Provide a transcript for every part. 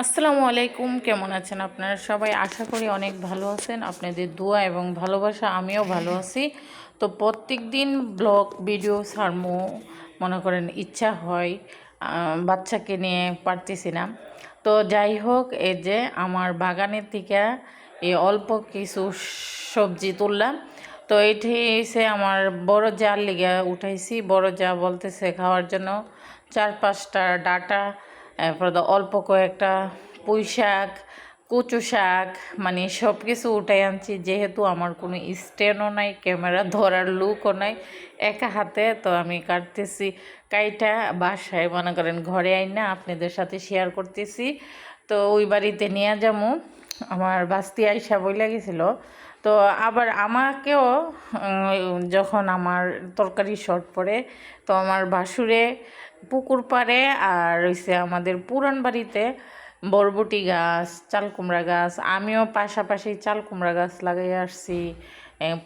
আসসালামু আলাইকুম, কেমন আছেন আপনারা সবাই? আশা করি অনেক ভালো আছেন। আপনাদের দোয়া এবং ভালোবাসা আমিও ভালো আছি। তো প্রত্যেক দিন ব্লগ ভিডিও ছাড়মু মনে করেন ইচ্ছা হয়, বাচ্চাকে নিয়ে পারতেছি না। তো যাই হোক, এই যে আমার বাগানের থেকে এই অল্প কিছু সবজি তুললাম। তো এটি এসে আমার বড় জার লিগে উঠাইছি। বড় যা বলতেছে খাওয়ার জন্য 4-5টা ডাটা, এরপর অল্প কয়েকটা পুঁই শাক, কচু শাক, মানে সব কিছু উঠাই আনছি। যেহেতু আমার কোনো স্ট্যান্ডও নাই, ক্যামেরা ধরার লুকও নাই, একা হাতে তো আমি কাটতেছি। কাইটা বাসায় মনে করেন ঘরে আইনা আপনাদের সাথে শেয়ার করতেছি। তো ওই বাড়িতে নিয়ে যাবো। আমার বাস্তি আইসা বইলা গেছিল। তো আবার আমাকেও যখন আমার তরকারি শর্ট পড়ে, তো আমার ভাসুরে পুকুর পাড়ে আর হইছে আমাদের পুরান বাড়িতে বরবটি গাছ, চাল কুমড়া গাছ, আমিও পাশাপাশি চাল কুমড়া গাছ লাগাই আসছি,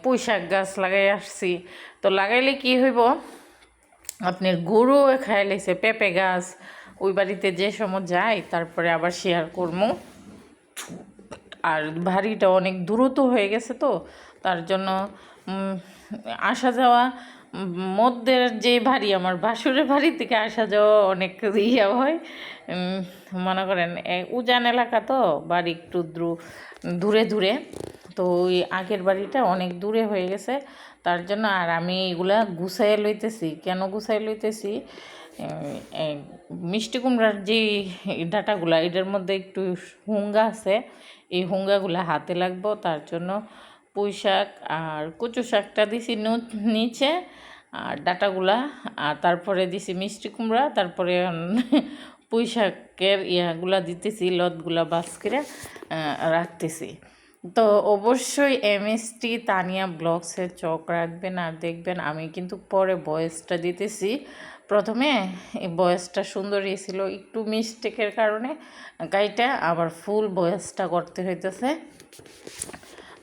পুঁই শাক গাছ লাগাই আসছি। তো লাগাইলে কি হইব, আপনার গরু খাই লাইছে পেঁপে গাছ। ওই বাড়িতে যে সময় যাই তারপরে আবার শেয়ার করবো। আর বাড়িটা অনেক দূরত্ব হয়ে গেছে, তো তার জন্য আসা যাওয়া মধ্যের যে বাড়ি, আমার বাসুরের বাড়ি থেকে আসা যাওয়া অনেক ইয়া হয়। মনে করেন উজান এলাকা, তো বাড়ি একটু দূরে দূরে। তো ওই আগের বাড়িটা অনেক দূরে হয়ে গেছে, তার জন্য। আর আমি এগুলা গুছাইয়ে লইতেছি। কেন গুছাই লইতেছি, মিষ্টি কুমড়ার যে ডাটাগুলা, এটার মধ্যে একটু হুঙ্গা আছে। এই হুঙ্গাগুলা হাতে লাগবো, তার জন্য পুঁই শাক আর কচু শাকটা দিছি নিচে, আর ডাটাগুলা, আর তারপরে দিছি মিষ্টি কুমড়া, তারপরে পুঁই শাকের ইয়াগুলা দিতেছি, লতগুলা বাস করে রাখতেছি। তো অবশ্যই এমএসটি তানিয়া ব্লগসের চোখ রাখবেন আর দেখবেন। আমি কিন্তু পরে ভয়েসটা দিতেছি। প্রথমে এই ভয়েসটা সুন্দর ছিল, একটু মিস্টেকের কারণে গাইটা আবার ফুল ভয়েসটা করতে হইতেছে।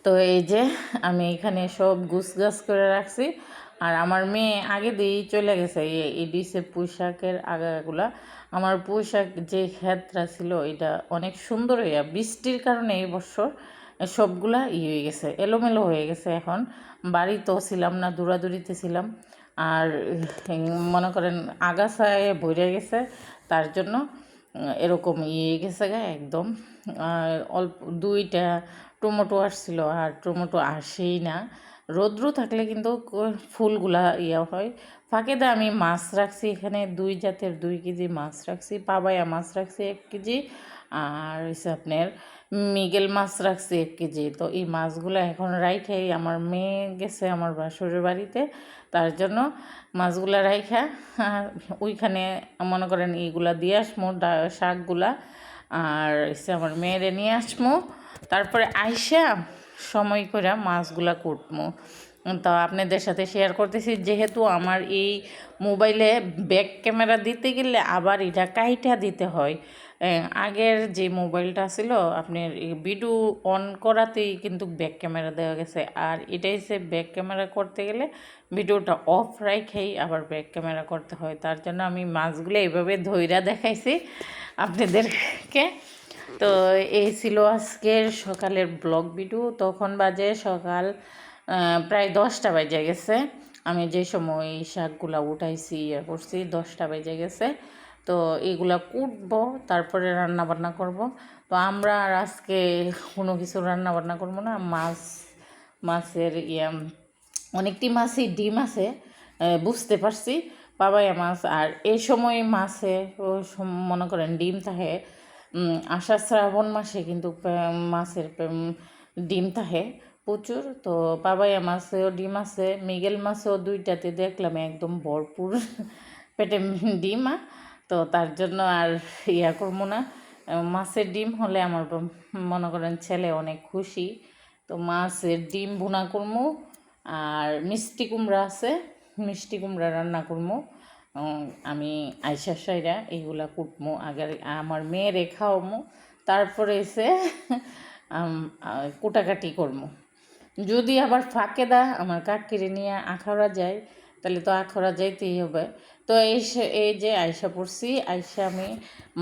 তো এই যে আমি এখানে সব গুছগাছ করে রাখছি। আর আমার মেয়ে আগে দিয়েই চলে গেছে এই ডিসে পুঁই শাকের আগাগুলা। আমার পুঁই শাক যে ক্ষেতটা ছিল, এটা অনেক সুন্দর হইয়া বৃষ্টির কারণে এই বছর সবগুলা হয়ে গেছে, এলোমেলো হয়ে গেছে। এখন বাড়িতেও ছিলাম না, দৌড়াদৌড়িতে ছিলাম। আর মনে করেন আগাছায় ভরে গেছে, তার জন্য এরকম গেছে গা একদম। অল্প 2টা টমেটো আসছিল, আর টমেটো আসেই না। রৌদ্র থাকলে কিন্তু ফুলগুলা হয়। ফাঁকে দা আমি মাছ রাখছি এখানে 2 জাতের 2 কেজি মাছ রাখছি। পাবায়া মাছ রাখছি 1 কেজি, আর হচ্ছে আপনার মৃগেল মাছ রাখছি 1 কেজি। তো এই মাছগুলো এখন রাইখে আমার মেয়ে গেছে আমার বাসুরের বাড়িতে, তার জন্য মাছগুলা রাইখা ওইখানে মনে করেন এইগুলা দিয়ে আসমো, শাকগুলা, আর হচ্ছে আমার মেয়েরে নিয়ে আসমো। তারপরে আইসা সময় করে মাছগুলা কুটমো। তো আপনাদের সাথে শেয়ার করতেছি। যেহেতু আমার এই মোবাইলে ব্যাক ক্যামেরা দিতে গেলে আবার এটা কাইটা দিতে হয়। আগের যে মোবাইলটা ছিল, আপনার ভিডিও অন করাতেই কিন্তু ব্যাক ক্যামেরা দেওয়া গেছে। আর এটাই সে ব্যাক ক্যামেরা করতে গেলে ভিডিওটা অফ রাখেই আবার ব্যাক ক্যামেরা করতে হয়। তার জন্য আমি মাছগুলো এইভাবে ধইরা দেখাইছি আপনাদেরকে। তো এই ছিল আজকের সকালের ব্লগ ভিডিও। তখন বাজে সকাল প্রায় 10টা বেজে গেছে। আমি যে সময় এই শাকগুলা উঠাইছি করছি 10টা বেজে গেছে। তো এইগুলা কুটবো, তারপরে রান্না বান্না করব। তো আমরা আর আজকে কোনো কিছু রান্না বান্না করবো না। মাছের অনেকটি মাছই ডিম আছে, বুঝতে পারছি, পাবায়া মাছ। আর এই সময় মাছে মনে করেন ডিম থাকে। আষাঢ় শ্রাবণ মাসে কিন্তু মাছের ডিম থাকে প্রচুর। তো পাবায়া মাছেও ডিম আছে, মৃগেল মাছেও 2টাতে দেখলাম একদম ভরপুর পেটে ডিম। তো তার জন্য আর করবো না। মাছের ডিম হলে আমার মনে করেন ছেলে অনেক খুশি। তো মাছের ডিম ভুনা করবো, আর মিষ্টি কুমড়া আছে, মিষ্টি কুমড়া রান্না করবো। আমি আইসা সাইরা এইগুলা কুটমো, আগে আমার মেয়েরে খাওয়ামো, তারপরে এসে কুটাকাটি করবো। যদি আবার ফাঁকে আমার কাকিরে নিয়ে আখাউড়া যায়, তাহলে তো আখড়া যাইতেই হবে। তো এই যে আয়সা পড়ছি, আয়সা আমি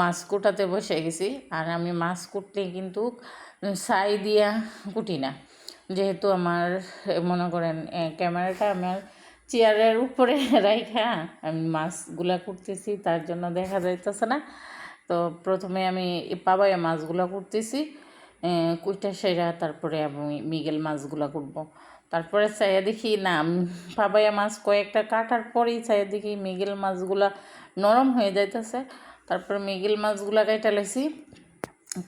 মাছ কুটাতে বসে গেছি। আর আমি মাছ কুটলে কিন্তু ছাই দিয়া কুটি না, যেহেতু আমার মনে করেন ক্যামেরাটা আমার চেয়ারের উপরে রাইখা আমি মাছগুলা কুটতেছি, তার জন্য দেখা যাইতেছে না। তো প্রথমে আমি পাবায়া মাছগুলা কুটতেছি, কুইটা সেরা তারপরে আমি মৃগেল মাছগুলা কুটবো। তারপরে চাইয়া দেখি না, পাবায়া মাছ কয়েকটা কাটার পরেই চাইয়া দেখি মৃগেল মাছগুলা নরম হয়ে যাইতেছে। তারপরে মৃগেল মাছগুলা কাইটা লাইছি,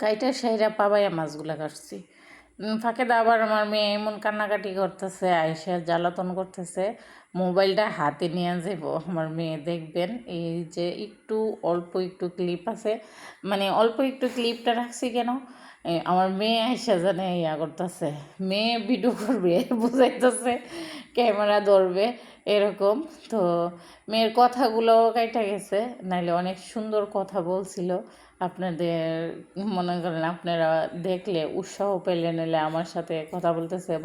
কাইটা সেরা পাবায়া মাছগুলা কাটছি। ফাঁকে আবার আমার মেয়ে এমন কান্নাকাটি করতেছে, আয়সা জ্বালাতন করতেছে, মোবাইলটা হাতে নিয়ে যাব। আমার মেয়ে দেখবেন, এই যে অল্প একটু ক্লিপ আছে, মানে অল্প একটু ক্লিপটা রাখছি কেন, আমার মেয়ে আয়সা জানে ইয়া করতেছে, মেয়ে ভিডিও করবে বুঝাইতেছে, ক্যামেরা ধরবে এরকম। তো মেয়ের কথাগুলোও কাইটা গেছে, নাইলে অনেক সুন্দর কথা বলছিল। আপনাদের মনে করেন আপনারা দেখলে উৎসাহ পেলে, নিলে আমার সাথে কথা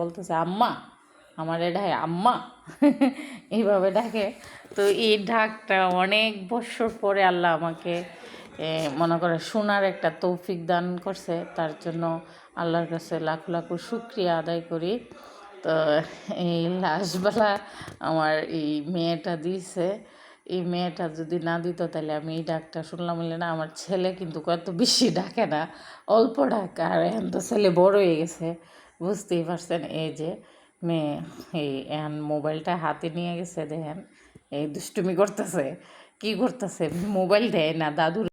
বলতেছে আম্মা, আমার ডাকে আম্মা এইভাবে ডাকে। তো এই ডাকটা অনেক বছর পরে আল্লাহ আমাকে মনে করে শোনার একটা তৌফিক দান করছে, তার জন্য আল্লাহর কাছে লাখ লাখ শুকরিয়া আদায় করি। তো এই লাস্টবেলা আমার এই মেয়েটা দিয়েছে, এই মেয়েটা যদি না দিত তাহলে আমি এই ডাকটা শুনলাম বলে না। আমার ছেলে কিন্তু কত বেশি ডাকে না, অল্প ডাক। আর এখন তো ছেলে বড় হয়ে গেছে, বুঝতেই পারছেন। এই যে মেয়ে এই এখন মোবাইলটা হাতে নিয়ে গেছে, দেখেন এই দুষ্টুমি করতেছে, কি করতেছে, মোবাইল দেয় না দাদুর